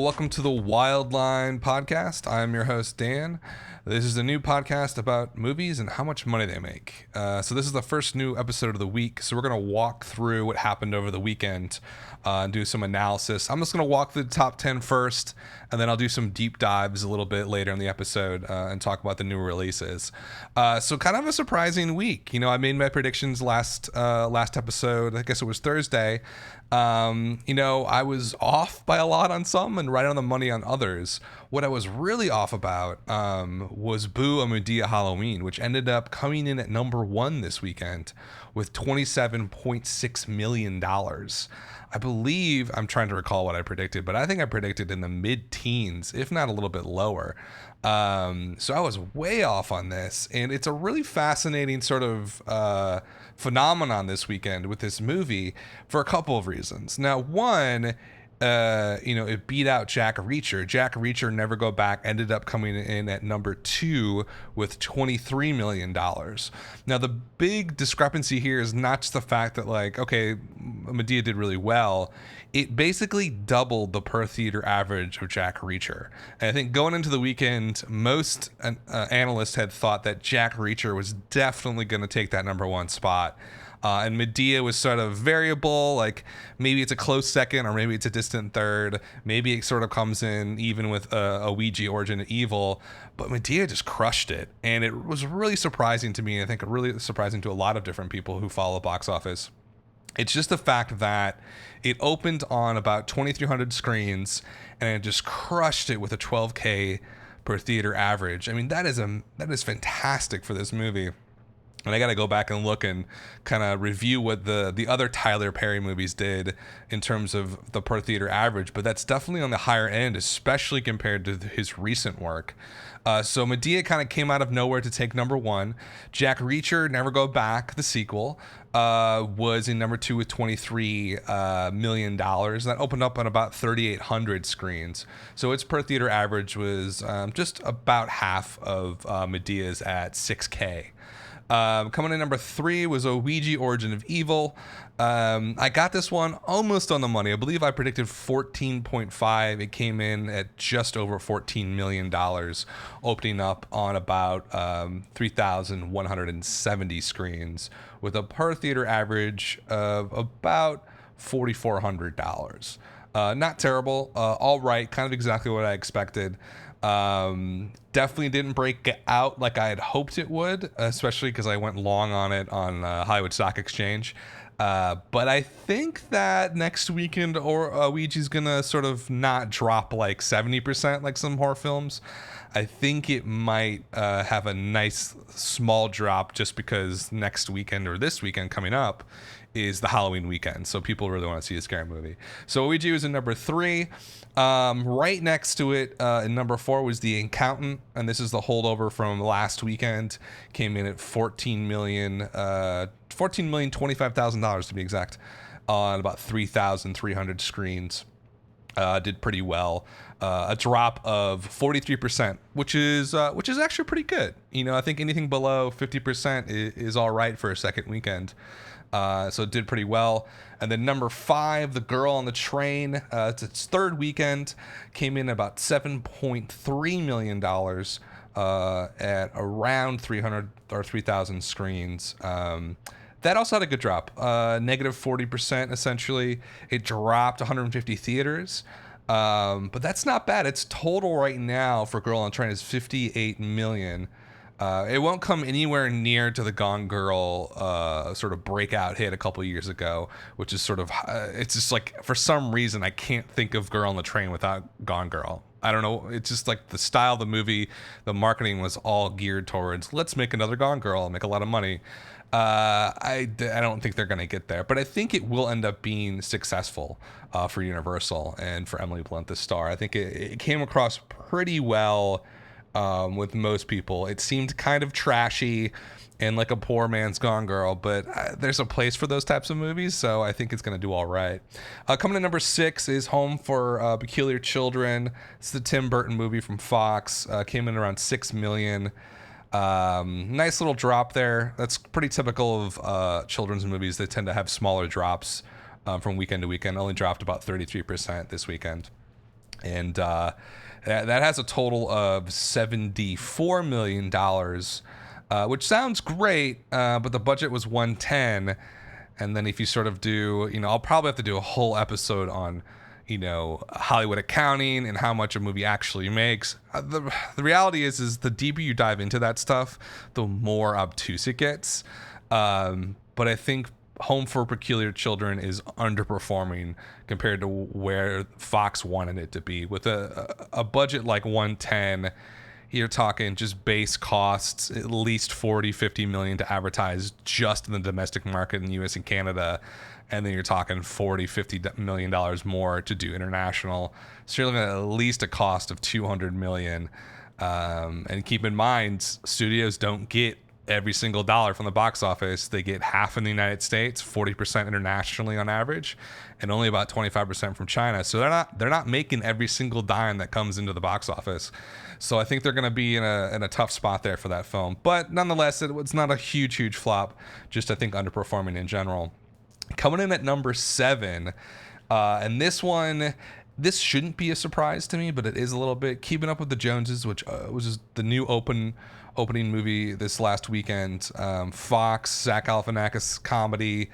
welcome to the Wildline podcast. I'm your host, Dan. This is a new podcast about movies and how much money they make. So this is the first new episode of the week, so we're going to walk through what happened over the weekend and do some analysis. I'm just going to walk through the top 10 first, and then I'll do some deep dives a little bit later in the episode and talk about the new releases. So kind of a surprising week. You know, I made my predictions last episode. I guess it was Thursday. I was off by a lot on some and right on the money on others. What I was really off about was Boo! A Madea Halloween, which ended up coming in at number 1 this weekend with $27.6 million. I believe, I'm trying to recall what I predicted, but I think I predicted in the mid-teens, if not a little bit lower. So I was way off on this, and it's a really fascinating sort of phenomenon this weekend with this movie for a couple of reasons. Now, one, it beat out Jack Reacher. Jack Reacher Never Go Back ended up coming in at number 2 with $23 million. Now, the big discrepancy here is not just the fact that, Madea did really well. It basically doubled the per theater average of Jack Reacher. And I think going into the weekend, most analysts had thought that Jack Reacher was definitely going to take that number 1 spot. And Madea was sort of variable, like maybe it's a close second or maybe it's a distant third. Maybe it sort of comes in even with a Ouija Origin of Evil. But Madea just crushed it. And it was really surprising to me. I think really surprising to a lot of different people who follow Box Office. It's just the fact that it opened on about 2,300 screens and it just crushed it with a 12K per theater average. I mean, that is fantastic for this movie. And I got to go back and look and kind of review what the other Tyler Perry movies did in terms of the per theater average. But that's definitely on the higher end, especially compared to his recent work. So Madea kind of came out of nowhere to take number 1. Jack Reacher, Never Go Back, the sequel, was in number 2 with $23 million. That opened up on about 3,800 screens. So its per theater average was just about half of Medea's at 6K. Coming in number 3 was a Ouija Origin of Evil. I got this one almost on the money. I believe I predicted 14.5. It came in at just over $14 million, opening up on about 3,170 screens with a per theater average of about $4,400. Not terrible. All right. Kind of exactly what I expected. Definitely didn't break out like I had hoped it would, especially because I went long on it on Hollywood Stock Exchange. But I think that next weekend Ouija's gonna sort of not drop like 70% like some horror films. I think it might have a nice small drop just because next weekend or this weekend coming up is the Halloween weekend. So people really want to see a scary movie. So Ouija was in number 3. Right next to it in number 4 was The Accountant. And this is the holdover from last weekend. Came in at $14,025,000 to be exact, on about 3,300 screens. Did pretty well. A drop of 43%, which is actually pretty good. You know, I think anything below 50% is all right for a second weekend. So it did pretty well. And then number 5, The Girl on the Train, it's its third weekend, came in about $7.3 million at around 300 or 3,000 screens. That also had a good drop, negative 40% essentially. It dropped 150 theaters, but that's not bad. Its total right now for Girl on the Train is 58 million. It won't come anywhere near to the Gone Girl sort of breakout hit a couple years ago, which is sort of, it's just like, for some reason, I can't think of Girl on the Train without Gone Girl. I don't know. It's just like the style of the movie, the marketing was all geared towards, let's make another Gone Girl and make a lot of money. I don't think they're going to get there, but I think it will end up being successful for Universal and for Emily Blunt, the star. I think it came across pretty well with most people. It seemed kind of trashy and like a poor man's Gone Girl, but there's a place for those types of movies, so I think it's going to do all right. Coming to number 6 is Home for Peculiar Children. It's the Tim Burton movie from Fox. Came in around 6 million. Nice little drop there. That's pretty typical of children's movies. They tend to have smaller drops from weekend to weekend. Only dropped about 33% this weekend. And that has a total of $74 million, which sounds great, but the budget was 110. And then if you sort of do, I'll probably have to do a whole episode on, Hollywood accounting and how much a movie actually makes. The reality is the deeper you dive into that stuff, the more obtuse it gets. But I think Home for Peculiar Children is underperforming compared to where Fox wanted it to be. With a budget like 110, you're talking just base costs, at least 40-50 million to advertise just in the domestic market in the US and Canada. And then you're talking $40-50 million more to do international. So you're looking at least a cost of $200 million. And keep in mind, studios don't get every single dollar from the box office. They get half in the United States, 40% internationally on average, and only about 25% from China. So they're not making every single dime that comes into the box office. So I think they're going to be in a tough spot there for that film. But nonetheless, it's not a huge flop. Just I think underperforming in general. Coming in at number 7, and this shouldn't be a surprise to me, but it is a little bit. Keeping Up with the Joneses, which was the new opening movie this last weekend. Fox, Zach Galifianakis comedy,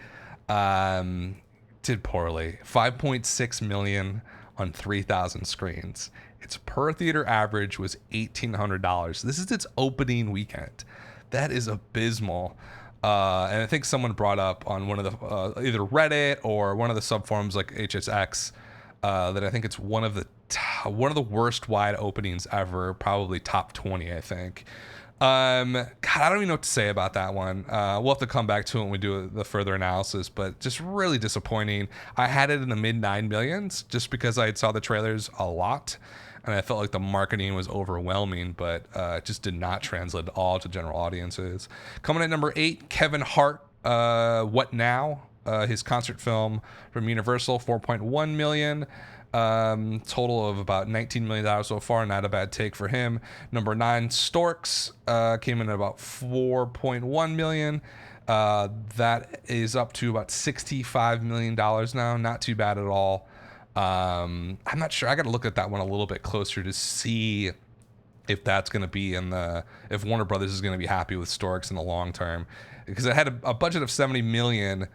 did poorly. 5.6 million on 3,000 screens. Its per theater average was $1,800. This is its opening weekend. That is abysmal. And I think someone brought up on one of the either Reddit or one of the subforums like HSX that I think it's one of the worst wide openings ever, probably top 20, I think. God, I don't even know what to say about that one. We'll have to come back to it when we do the further analysis, but just really disappointing. I had it in the mid 9 millions just because I saw the trailers a lot, and I felt like the marketing was overwhelming, but it just did not translate at all to general audiences. Coming at number 8, Kevin Hart, What Now? His concert film from Universal, 4.1 million. Total of about $19 million so far. Not a bad take for him. Number 9, Storks, came in at about 4.1 million. That is up to about $65 million now. Not too bad at all. I'm not sure. I got to look at that one a little bit closer to see if that's going to be if Warner Brothers is going to be happy with Storks in the long term, because it had a budget of 70 million.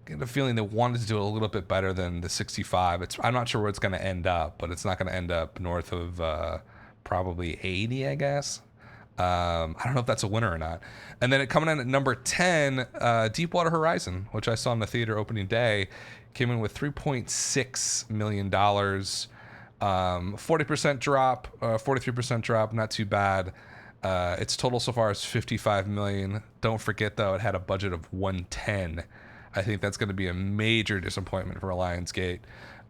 I get a feeling they wanted to do a little bit better than the 65. I'm not sure where it's going to end up, but it's not going to end up north of probably 80, I guess. I don't know if that's a winner or not. And then coming in at number 10, Deepwater Horizon, which I saw in the theater opening day, came in with $3.6 million. 40% drop, 43% drop, not too bad. Its total so far is $55 million. Don't forget, though, it had a budget of 110. I think that's going to be a major disappointment for Lionsgate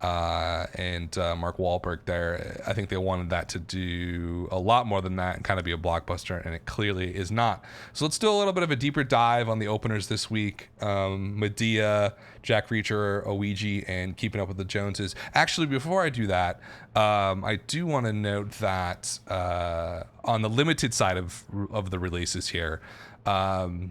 and Mark Wahlberg there. I think they wanted that to do a lot more than that and kind of be a blockbuster, and it clearly is not. So let's do a little bit of a deeper dive on the openers this week. Madea, Jack Reacher, Ouija, and Keeping Up with the Joneses. Actually, before I do that, I do want to note that on the limited side of the releases here,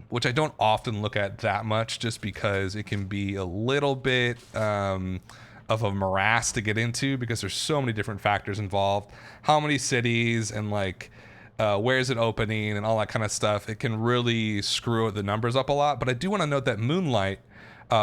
which I don't often look at that much just because it can be a little bit of a morass to get into because there's so many different factors involved. How many cities and where is it opening and all that kind of stuff. It can really screw the numbers up a lot. But I do want to note that Moonlight,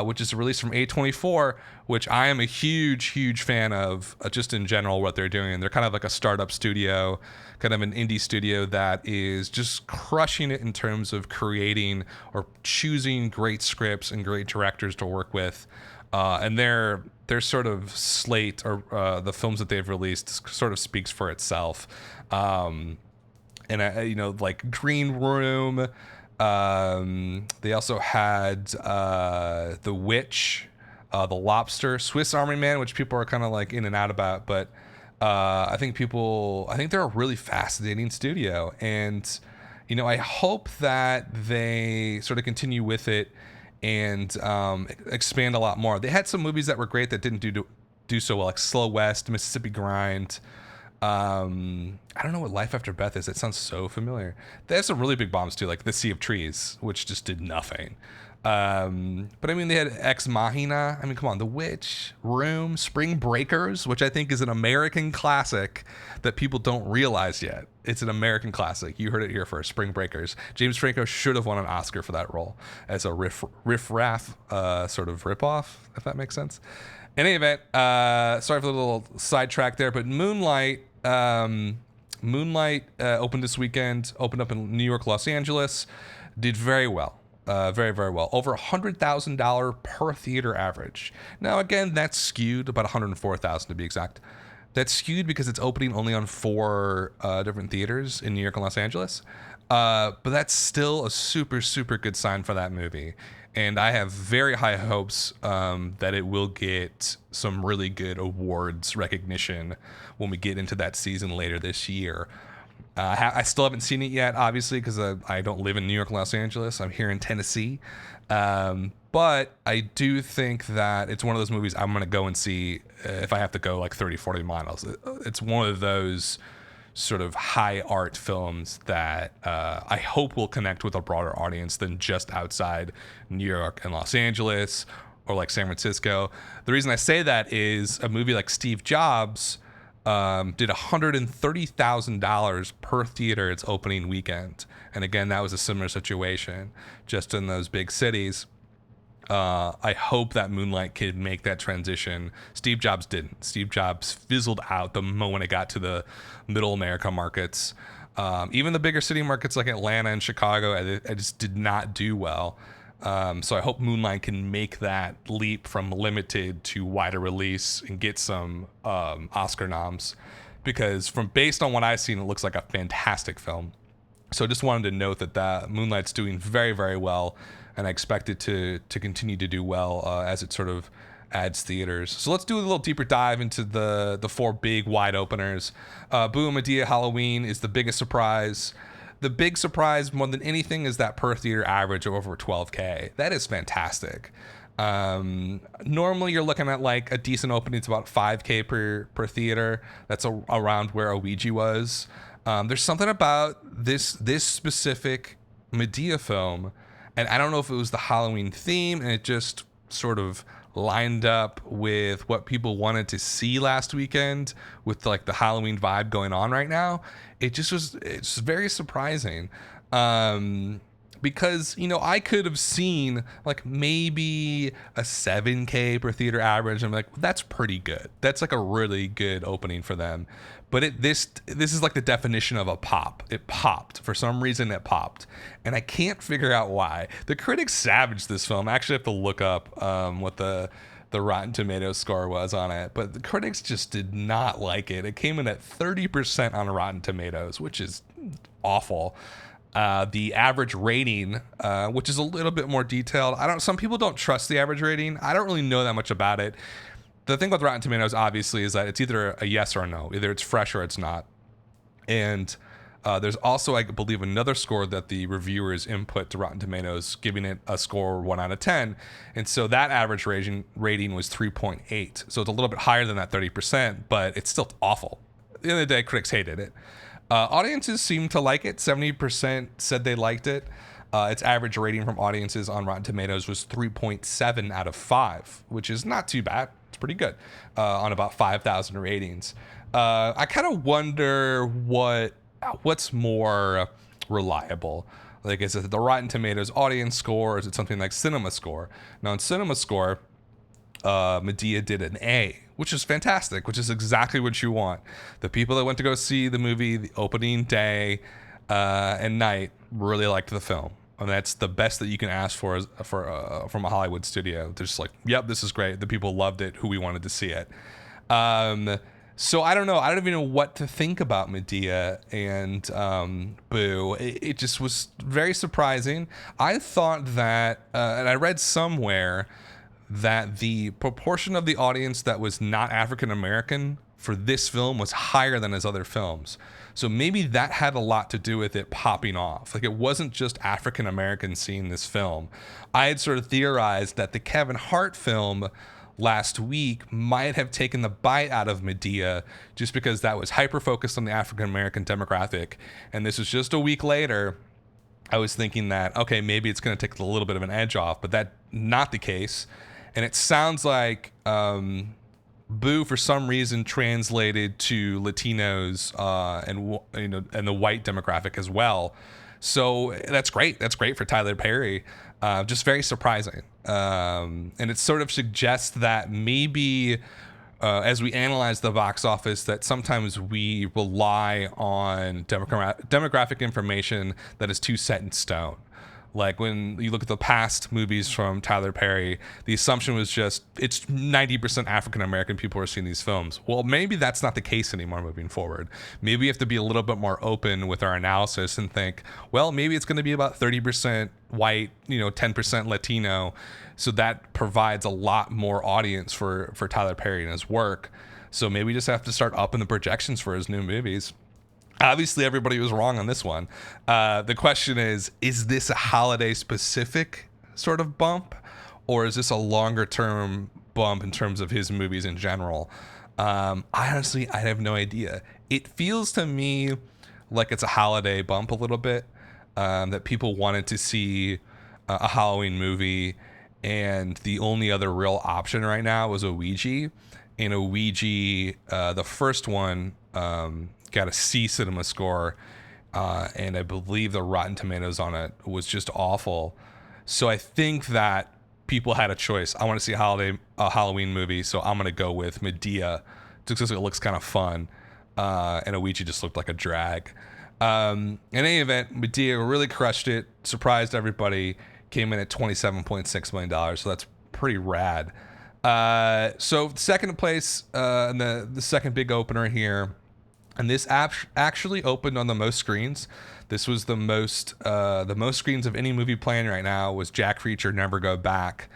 which is a release from A24, which I am a huge fan of, just in general what they're doing. They're kind of like a startup studio, kind of an indie studio that is just crushing it in terms of creating or choosing great scripts and great directors to work with. And their sort of slate or the films that they've released sort of speaks for itself. And like Green Room. They also had The Witch, The Lobster, Swiss Army Man, which people are kind of like in and out about, but I think they're a really fascinating studio, and I hope that they sort of continue with it and expand a lot more. They had some movies that were great that didn't do so well, like Slow West, Mississippi Grind. I don't know what Life After Beth is. It sounds so familiar. They have some really big bombs too, like The Sea of Trees, which just did nothing. But I mean, they had Ex Machina. I mean, come on, The Witch, Room, Spring Breakers, which I think is an American classic that people don't realize yet. It's an American classic. You heard it here first. Spring Breakers. James Franco should have won an Oscar for that role as a riff-raff sort of rip-off, if that makes sense. In any event, sorry for the little sidetrack there, but Moonlight opened this weekend, opened up in New York, Los Angeles, did very well. Very, very well. Over $100,000 per theater average. Now, again, that's skewed, about $104,000 to be exact. That's skewed because it's opening only on 4 different theaters in New York and Los Angeles. But that's still a super, super good sign for that movie. And I have very high hopes that it will get some really good awards recognition when we get into that season later this year. I still haven't seen it yet, obviously, because I don't live in New York, Los Angeles. I'm here in Tennessee. But I do think that it's one of those movies I'm going to go and see if I have to go like 30, 40 miles. It's one of those sort of high art films that I hope will connect with a broader audience than just outside New York and Los Angeles or like San Francisco. The reason I say that is a movie like Steve Jobs did $130,000 per theater its opening weekend. And again, that was a similar situation just in those big cities. I hope that Moonlight could make that transition. Steve Jobs didn't. Steve Jobs fizzled out the moment it got to the middle America markets. Even the bigger city markets like Atlanta and Chicago, I just did not do well. So I hope Moonlight can make that leap from limited to wider release and get some Oscar noms, because based on what I've seen, it looks like a fantastic film. So I just wanted to note that Moonlight's doing very, very well, and I expect it to continue to do well as it sort of adds theaters. So let's do a little deeper dive into the 4 big wide openers. Boo! Madea Halloween is the biggest surprise. The big surprise more than anything is that per theater average of over $12,000. That is fantastic. Normally you're looking at like a decent opening. It's about $5,000 per theater. That's around where a Ouija was. There's something about this specific Madea film, and I don't know if it was the Halloween theme and it just sort of lined up with what people wanted to see last weekend with like the Halloween vibe going on right now. It's very surprising. Because, I could have seen like maybe a $7,000 per theater average. I'm like, that's pretty good. That's like a really good opening for them. But this is like the definition of a pop. It popped. For some reason, it popped. And I can't figure out why. The critics savaged this film. I actually have to look up what the Rotten Tomatoes score was on it. But the critics just did not like it. It came in at 30% on Rotten Tomatoes, which is awful. The average rating, which is a little bit more detailed. Some people don't trust the average rating. I don't really know that much about it. The thing with Rotten Tomatoes, obviously, is that it's either a yes or a no. Either it's fresh or it's not. And there's also, I believe, another score that the reviewers input to Rotten Tomatoes, giving it a score 1 out of 10. And so that average rating was 3.8. So it's a little bit higher than that 30%, but it's still awful. At the end of the day, critics hated it. Audiences seem to like it. 70% said they liked it. Its average rating from audiences on Rotten Tomatoes was 3.7 out of 5, which is not too bad. It's pretty good on about 5,000 ratings. I kind of wonder what's more reliable. Like, is it the Rotten Tomatoes audience score, or is it something like CinemaScore? Now, in CinemaScore, Madea did an A, which is fantastic, which is exactly what you want. The people that went to go see the movie the opening day and night really liked the film. And that's the best that you can ask for from a Hollywood studio. They're just like, yep, this is great. The people loved it who we wanted to see it. So I don't know. I don't even know what to think about Madea and Boo. It just was very surprising. I thought that, and I read somewhere that the proportion of the audience that was not African American for this film was higher than his other films. So maybe that had a lot to do with it popping off. Like, it wasn't just African Americans seeing this film. I had sort of theorized that the Kevin Hart film last week might have taken the bite out of Madea, just because that was hyper focused on the African American demographic, and this was just a week later. I was thinking that, okay, maybe it's going to take a little bit of an edge off, but that's not the case. And it sounds like Boo, for some reason, translated to Latinos and the white demographic as well. So that's great. That's great for Tyler Perry. Just very surprising. And it sort of suggests that maybe as we analyze the box office, that sometimes we rely on demographic information that is too set in stone. Like when you look at the past movies from Tyler Perry, the assumption was just it's 90% African American people are seeing these films. Well, maybe that's not the case anymore moving forward. Maybe we have to be a little bit more open with our analysis and think, well, maybe it's going to be about 30% white, 10% Latino. So that provides a lot more audience for Tyler Perry and his work. So maybe we just have to start upping the projections for his new movies. Obviously, everybody was wrong on this one. The question is this a holiday-specific sort of bump, or is this a longer-term bump in terms of his movies in general? I have no idea. It feels to me like it's a holiday bump a little bit, that people wanted to see a Halloween movie, and the only other real option right now was a Ouija. And a Ouija, the first one, got a C CinemaScore, and I believe the Rotten Tomatoes on it was just awful. So I think that people had a choice. I want to see a Halloween movie, so I'm going to go with Madea just because it looks kind of fun, and a Ouija just looked like a drag. In any event, Madea really crushed it, surprised everybody, came in at $27.6 million, so that's pretty rad. So second place, and the second big opener here, and this actually opened on the most screens. This was the most screens of any movie playing right now was Jack Reacher Never Go Back.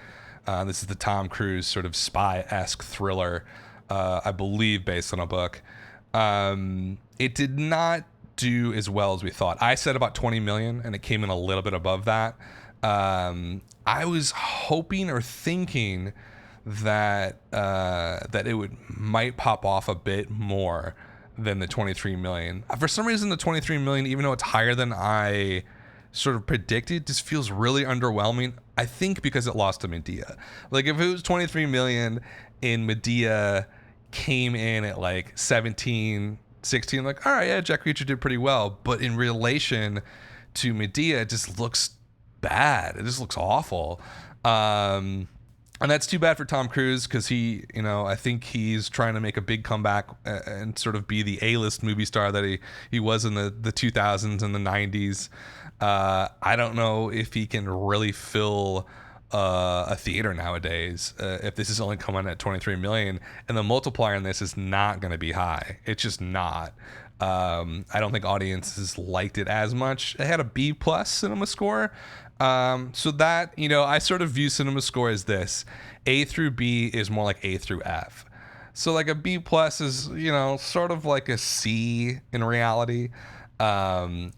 This is the Tom Cruise sort of spy-esque thriller, I believe based on a book. It did not do as well as we thought. I said about 20 million, and it came in a little bit above that. I was hoping or thinking that it might pop off a bit more than the 23 million. For some reason, the 23 million, even though it's higher than I sort of predicted, just feels really underwhelming. I think because it lost to Madea. Like if it was 23 million and Madea came in at like 17, 16, like, all right, yeah, Jack Reacher did pretty well. But in relation to Madea, it just looks bad. It just looks awful. And that's too bad for Tom Cruise because he, I think he's trying to make a big comeback and sort of be the A-list movie star that he was in the 2000s and the 90s. I don't know if he can really fill a theater nowadays if this is only coming at 23 million, and the multiplier in this is not going to be high. It's just not. I don't think audiences liked it as much. It had a B+ CinemaScore. So that, I sort of view CinemaScore as this. A through B is more like A through F. So like a B+ is, sort of like a C in reality. And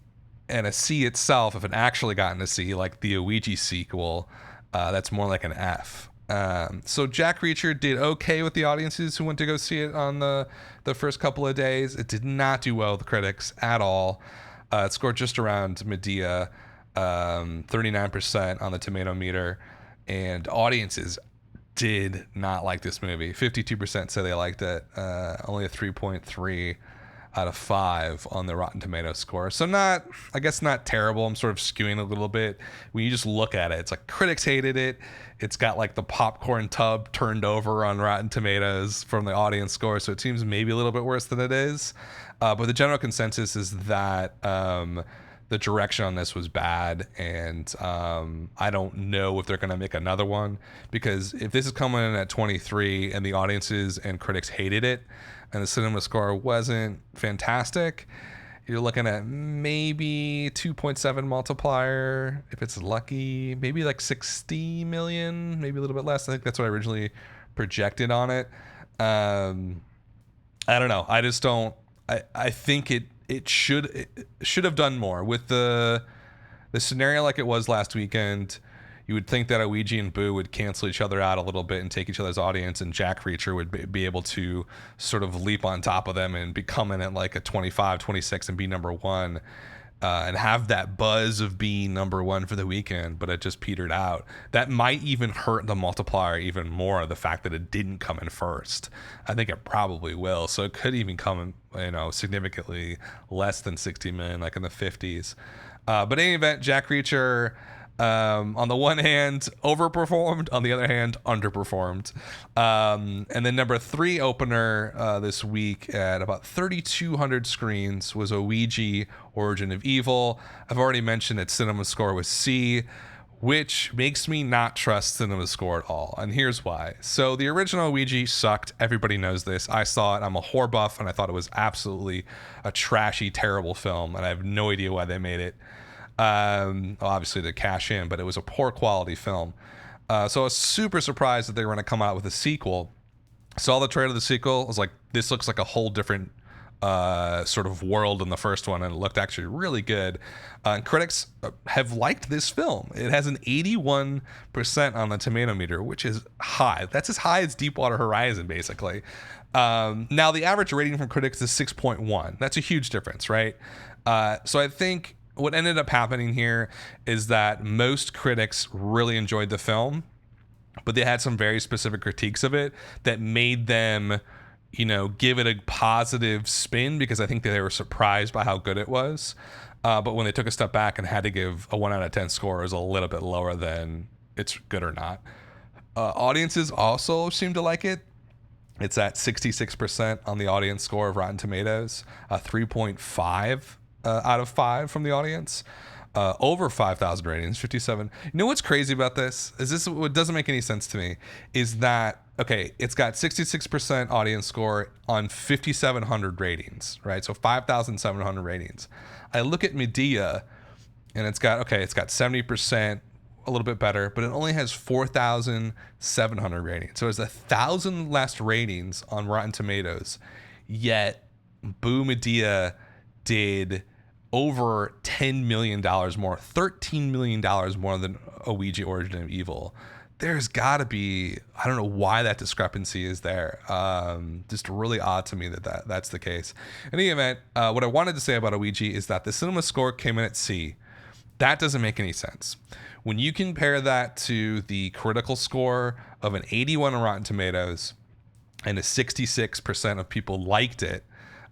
a C itself, if it actually got a C, like the Ouija sequel, that's more like an F. So Jack Reacher did okay with the audiences who went to go see it on the first couple of days. It did not do well with the critics at all. It scored just around Madea, 39% on the tomato meter, and audiences did not like this movie. 52% say they liked it, only a 3.3 out of 5 on the Rotten Tomatoes score. So not terrible. I'm sort of skewing a little bit. When you just look at it, it's like critics hated it. It's got like the popcorn tub turned over on Rotten Tomatoes from the audience score, so it seems maybe a little bit worse than it is. But the general consensus is that the direction on this was bad, and I don't know if they're going to make another one, because if this is coming in at 23 and the audiences and critics hated it and the CinemaScore wasn't fantastic, you're looking at maybe 2.7 multiplier if it's lucky, maybe like 60 million, maybe a little bit less. I think that's what I originally projected on it. I don't know. I just don't. I think it should have done more with the scenario like it was last weekend. You would think that a Ouija and Boo would cancel each other out a little bit and take each other's audience, and Jack Reacher would be able to sort of leap on top of them and be coming at like a 25, 26 and be number one, and have that buzz of being number one for the weekend, but it just petered out. That might even hurt the multiplier even more, the fact that it didn't come in first. I think it probably will. So it could even come in, significantly less than 60 million, like in the 50s. But in any event, Jack Reacher, on the one hand, overperformed, on the other hand, underperformed. And then number 3 opener this week at about 3,200 screens was Ouija, Origin of Evil. I've already mentioned that CinemaScore was C, which makes me not trust CinemaScore at all. And here's why. So the original Ouija sucked. Everybody knows this. I saw it. I'm a horror buff, and I thought it was absolutely a trashy, terrible film, and I have no idea why they made it. Obviously to cash in, but it was a poor quality film. So I was super surprised that they were going to come out with a sequel. Saw the trailer of the sequel. I was like, this looks like a whole different sort of world than the first one, and it looked actually really good. And critics have liked this film. It has an 81% on the tomato meter, which is high. That's as high as Deepwater Horizon, basically. Now the average rating from critics is 6.1. That's a huge difference, right? So I think what ended up happening here is that most critics really enjoyed the film, but they had some very specific critiques of it that made them, give it a positive spin, because I think that they were surprised by how good it was. But when they took a step back and had to give a 1 out of 10 score, it was a little bit lower than it's good or not. Audiences also seem to like it. It's at 66% on the audience score of Rotten Tomatoes, 3.5 out of 5 from the audience, over 5,000 ratings, 57. You know what's crazy about this? What doesn't make any sense to me is that, okay, it's got 66% audience score on 5,700 ratings, right? So 5,700 ratings. I look at Madea, and it's got 70%, a little bit better, but it only has 4,700 ratings. So it's 1,000 less ratings on Rotten Tomatoes, yet Boo Madea did over $10 million more, $13 million more than Ouija Origin of Evil. There's got to be, I don't know why that discrepancy is there. Just really odd to me that's the case. In any event, what I wanted to say about Ouija is that the CinemaScore came in at C. That doesn't make any sense. When you compare that to the critical score of an 81 on Rotten Tomatoes and a 66% of people liked it,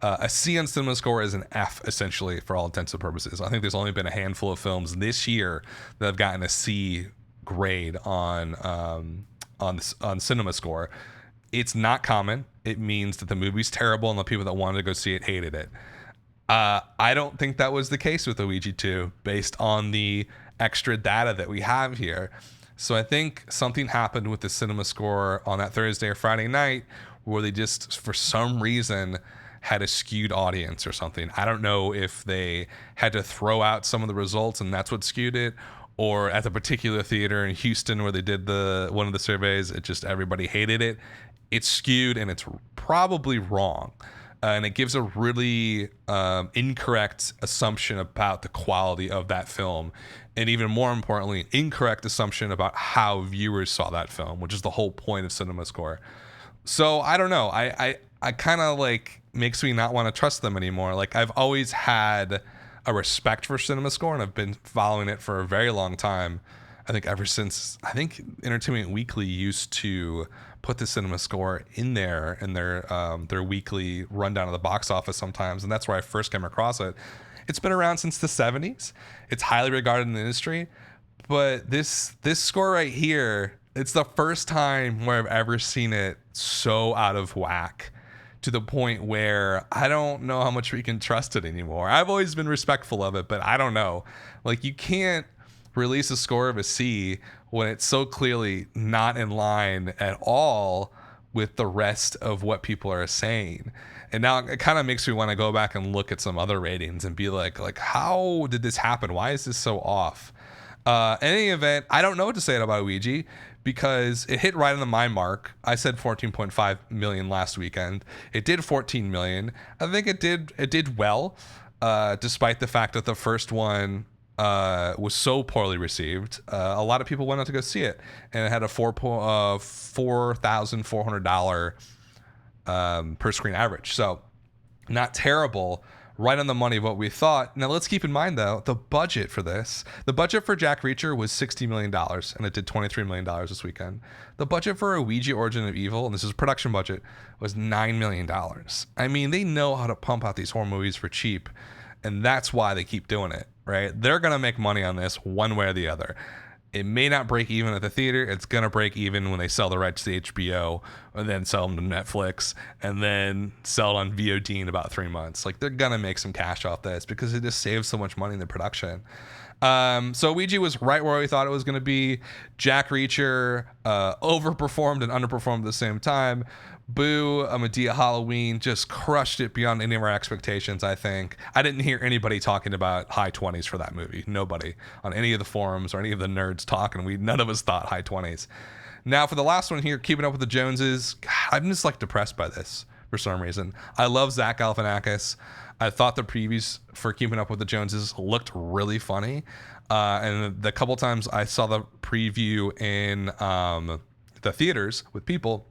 a C on CinemaScore is an F, essentially, for all intents and purposes. I think there's only been a handful of films this year that have gotten a C grade on CinemaScore. It's not common. It means that the movie's terrible, and the people that wanted to go see it hated it. I don't think that was the case with Ouija 2, based on the extra data that we have here. So I think something happened with the CinemaScore on that Thursday or Friday night, where they just, for some reason, had a skewed audience or something. I don't know if they had to throw out some of the results and that's what skewed it, or at the particular theater in Houston where they did one of the surveys, it just, everybody hated it. It's skewed, and it's probably wrong. And it gives a really incorrect assumption about the quality of that film. And even more importantly, incorrect assumption about how viewers saw that film, which is the whole point of CinemaScore. So I don't know. I kind of makes me not want to trust them anymore. I've always had a respect for CinemaScore, and I've been following it for a very long time. I think ever since, Entertainment Weekly used to put the CinemaScore in their weekly rundown of the box office sometimes, and that's where I first came across it. It's been around since the 70s. It's highly regarded in the industry, but this score right here, it's the first time where I've ever seen it so out of whack, to the point where I don't know how much we can trust it anymore. I've always been respectful of it, but I don't know. You can't release a score of a C when it's so clearly not in line at all with the rest of what people are saying. And now it kind of makes me want to go back and look at some other ratings and be like, how did this happen? Why is this so off? In any event, I don't know what to say about Ouija, because it hit right on the mine mark. I said 14.5 million last weekend. It did 14 million. I think it did well, despite the fact that the first one was so poorly received. A lot of people went out to go see it, and it had a $4,400 per screen average. So not terrible, right on the money of what we thought. Now let's keep in mind though, the budget for Jack Reacher was $60 million, and it did $23 million this weekend. The budget for a Ouija Origin of Evil, and this is a production budget, was $9 million. I mean, they know how to pump out these horror movies for cheap, and that's why they keep doing it, right? They're gonna make money on this one way or the other. It may not break even at the theater. It's going to break even when they sell the rights to HBO and then sell them to Netflix and then sell it on VOD in about 3 months. Like, they're going to make some cash off this because it just saves so much money in the production. So Ouija was right where we thought it was going to be. Jack Reacher overperformed and underperformed at the same time. Boo, Madea Halloween just crushed it beyond any of our expectations, I think. I didn't hear anybody talking about high 20s for that movie. Nobody on any of the forums or any of the nerds talking. None of us thought high 20s. Now, for the last one here, Keeping Up with the Joneses, God, I'm just like depressed by this for some reason. I love Zach Galifianakis. I thought the previews for Keeping Up with the Joneses looked really funny. And the couple times I saw the preview in the theaters with people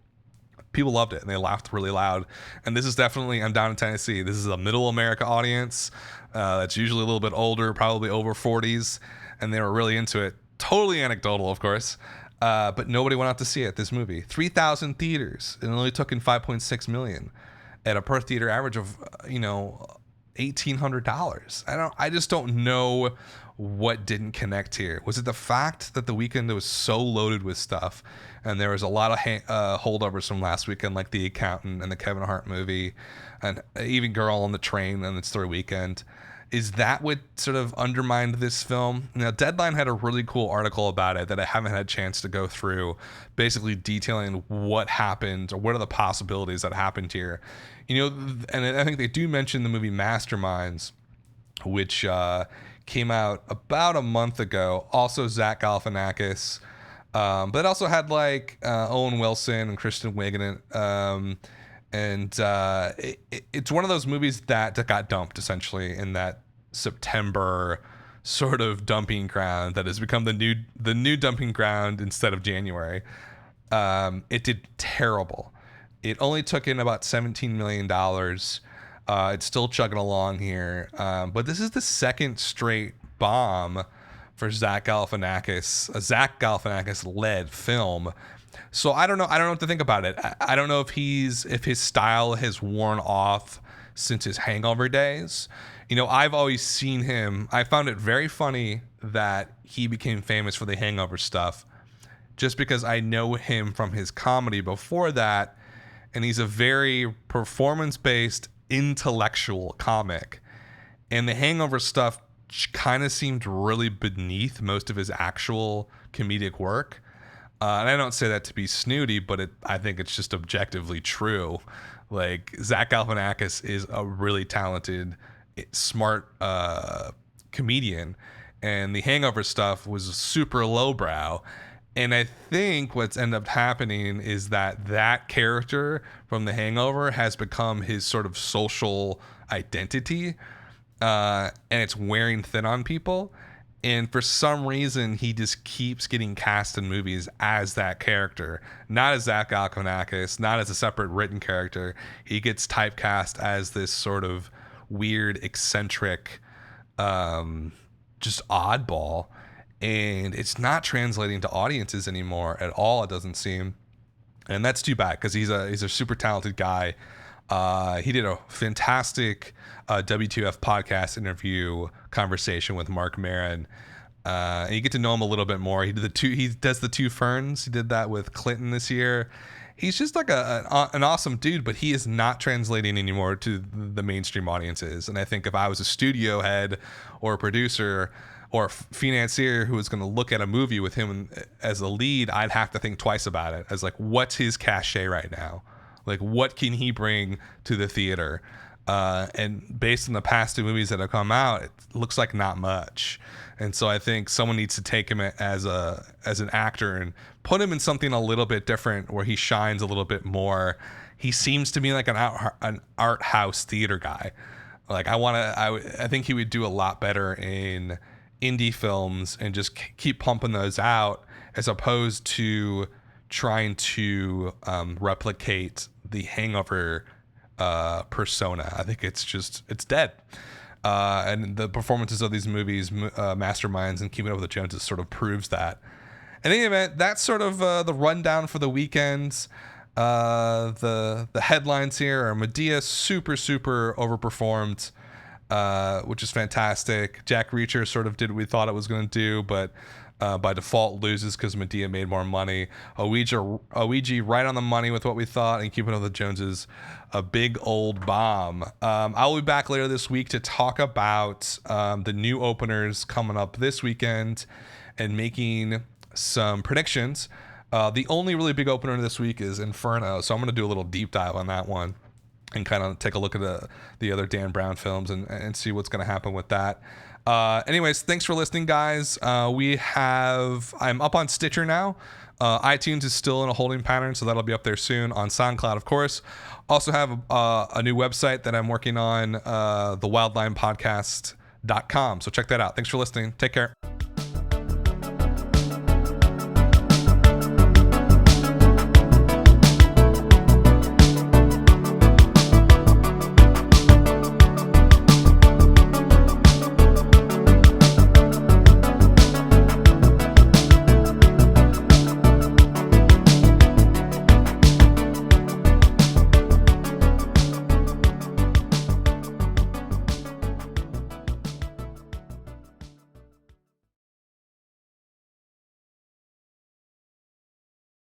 loved it and they laughed really loud. And this is definitely, I'm down in Tennessee, this is a middle America audience that's usually a little bit older, probably over 40s, and they were really into it. Totally anecdotal, of course, but nobody went out to see it. This movie, 3,000 theaters, and it only took in 5.6 million at a per theater average of $1,800. I just don't know what didn't connect here. Was it the fact that the weekend was so loaded with stuff and there was a lot of holdovers from last weekend, like The Accountant and the Kevin Hart movie and even Girl on the Train and its third weekend? Is that what sort of undermined this film? Now, Deadline had a really cool article about it that I haven't had a chance to go through, basically detailing what happened or what are the possibilities that happened here. And I think they do mention the movie Masterminds, which came out about a month ago. Also Zach Galifianakis, but it also had like Owen Wilson and Kristen Wiig in it. It's one of those movies that got dumped essentially in that September sort of dumping ground that has become the new dumping ground instead of January. It did terrible. It only took in about $17 million. It's still chugging along here, but this is the second straight bomb for Zach Galifianakis, a Zach Galifianakis-led film. So I don't know what to think about it. I don't know if his style has worn off since his Hangover days. I've always seen him. I found it very funny that he became famous for the Hangover stuff, just because I know him from his comedy before that, and he's a very performance-based, intellectual comic. And the Hangover stuff kind of seemed really beneath most of his actual comedic work. And I don't say that to be snooty, but I think it's just objectively true. Like, Zach Galifianakis is a really talented, smart comedian, and the Hangover stuff was super lowbrow. And I think what's ended up happening is that character from The Hangover has become his sort of social identity, and it's wearing thin on people. And for some reason, he just keeps getting cast in movies as that character, not as Zach Galifianakis, not as a separate written character. He gets typecast as this sort of weird, eccentric, just oddball. And it's not translating to audiences anymore at all, it doesn't seem. And that's too bad, because he's a super talented guy. He did a fantastic W2F podcast interview conversation with Mark Maron. And you get to know him a little bit more. He does the Two Ferns. He did that with Clinton this year. He's just like an awesome dude, but he is not translating anymore to the mainstream audiences. And I think if I was a studio head or a producer or a financier who was going to look at a movie with him as a lead, I'd have to think twice about it as like, what's his cachet right now? Like, what can he bring to the theater? And based on the past two movies that have come out, it looks like not much. And so I think someone needs to take him as an actor and put him in something a little bit different where he shines a little bit more. He seems to me like an art house theater guy. Like, I think he would do a lot better in indie films and just keep pumping those out, as opposed to trying to replicate the Hangover persona. I think it's dead. And the performances of these movies, Masterminds and Keeping Up with the Joneses, sort of proves that. In any event, that's sort of the rundown for the weekends. The headlines here are Madea super overperformed, which is fantastic. Jack Reacher sort of did what we thought it was going to do, but by default loses because Madea made more money. Ouija right on the money with what we thought, and Keeping Up with the Joneses, a big old bomb. I'll be back later this week to talk about the new openers coming up this weekend and making some predictions. The only really big opener this week is Inferno, so I'm going to do a little deep dive on that one and kind of take a look at the other Dan Brown films and see what's going to happen with that. Anyways, thanks for listening, guys. I'm up on Stitcher now. iTunes is still in a holding pattern, so that'll be up there soon. On SoundCloud, of course. Also have a new website that I'm working on, thewildlinepodcast.com. So check that out. Thanks for listening. Take care.